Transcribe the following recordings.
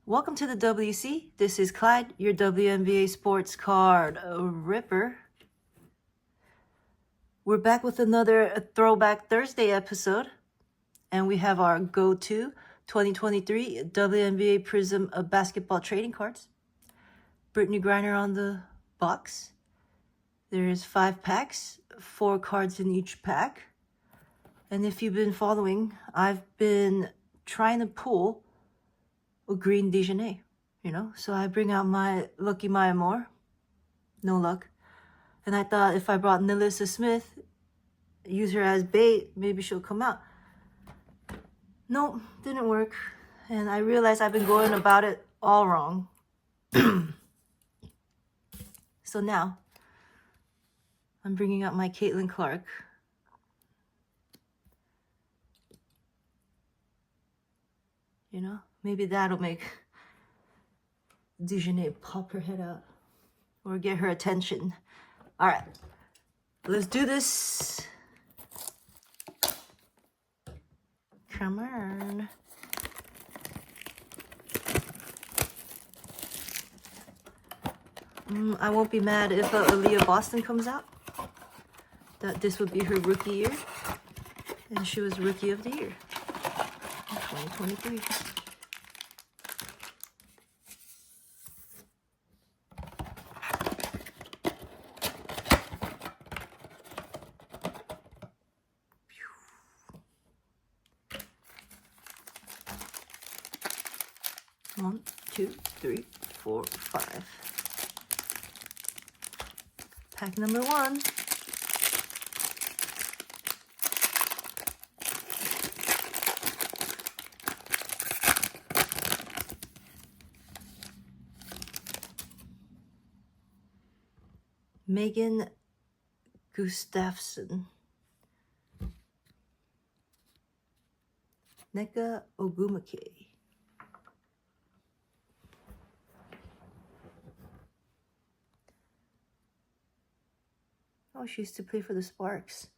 Welcome to the WC. This is Clyde, your WNBA sports card ripper. We're back with another Throwback Thursday episode, and we have our go-to 2023 WNBA Prizm basketball trading cards. Brittany Griner on the box. There's 5 packs, 4 cards in each pack. And if you've been following, I've been trying to pull a green Dijonais, so I bring out my Lucky Maya Moore. No luck. And I thought if I brought Nilissa Smith, use her as bait, maybe she'll come out. Nope, didn't work. And I realized I've been going about it all wrong. So now I'm bringing out my Caitlin Clark. Maybe that'll make Dijonais pop her head out or get her attention. All right, let's do this. Come on. I won't be mad if Aaliyah Boston comes out. That this would be her rookie year. And she was rookie of the year in 2023. One, two, three, four, 5. Pack number 1. Megan Gustafsson. Neka Ogumake. Oh, she used to play for the Sparks.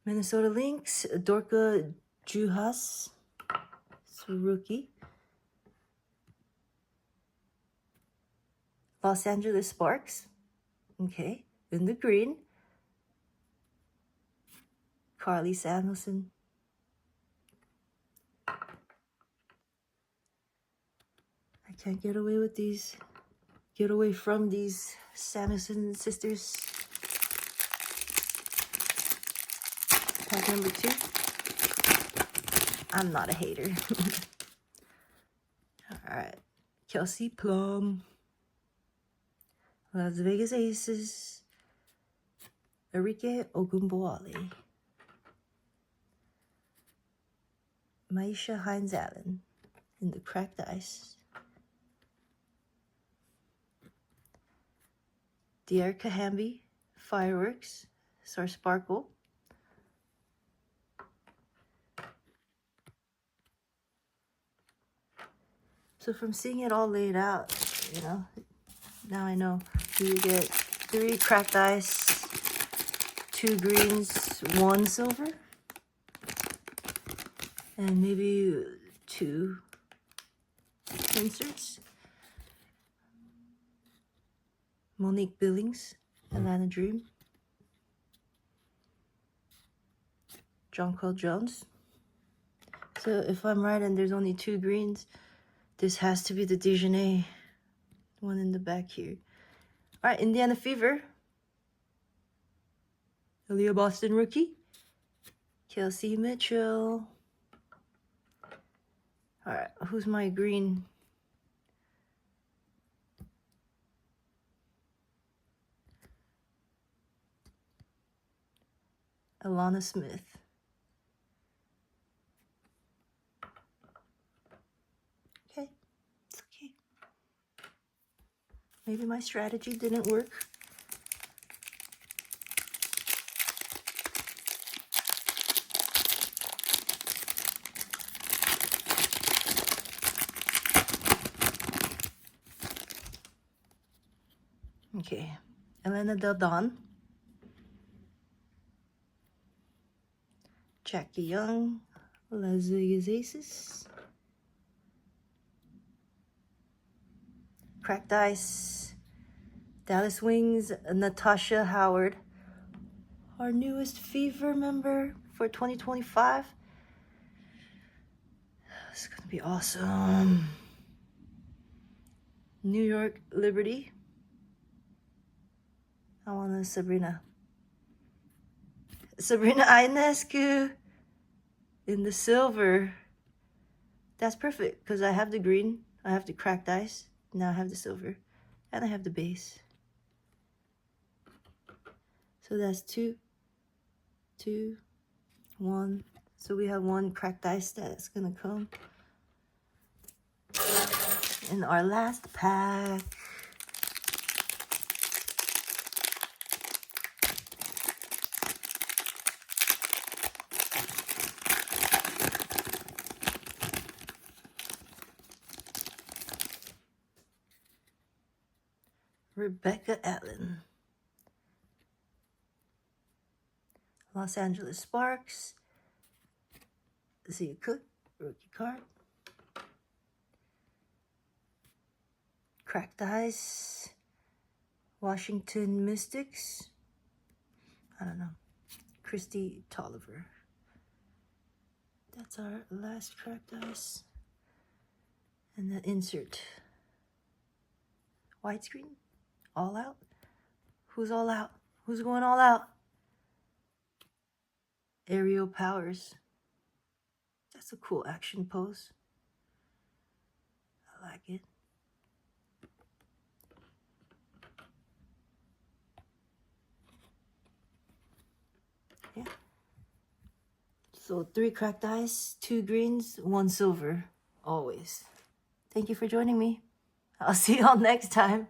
Minnesota Lynx, Dorka Juhas. It's a rookie. Los Angeles Sparks. Okay, in the green. Carly Samuelson. I can't get away with these. Get away from these Samuelson sisters. Pack number 2. I'm not a hater. All right, Kelsey Plum. Las Vegas Aces. Enrique Ogunbowale. Maisha Hines-Allen in the cracked ice. Dearica Hamby, Fireworks, Star Sparkle. So from seeing it all laid out, now I know you get 3 cracked ice, 2 greens, 1 silver, and maybe 2 inserts. Monique Billings, Atlanta Dream. Jonquel Jones. So if I'm right and there's only 2 greens, this has to be the Dijonais one in the back here. All right, Indiana Fever. Aaliyah Boston rookie. Kelsey Mitchell. All right, who's my green? Alana Smith. Okay, it's okay. Maybe my strategy didn't work. Okay, Elena Del Don. Jackie Young, Las Vegas Aces. Cracked Ice, Dallas Wings, Natasha Howard, our newest Fever member for 2025. It's gonna be awesome. New York Liberty. I want a Sabrina Ionescu in the silver. That's perfect because I have the green, I have the cracked ice, now I have the silver, and I have the base. So that's 2, 2, 1. So we have 1 cracked ice that's gonna come in our last pack. Rebecca Allen. Los Angeles Sparks. Zia Cook, rookie card. Cracked Ice. Washington Mystics. I don't know. Christy Tolliver. That's our last cracked ice. And the insert. Widescreen. All out. Who's all out? Who's going all out? Aerial Powers. That's a cool action pose. I like it. Yeah. So 3 cracked ice, 2 greens, 1 silver. Always. Thank you for joining me. I'll see y'all next time.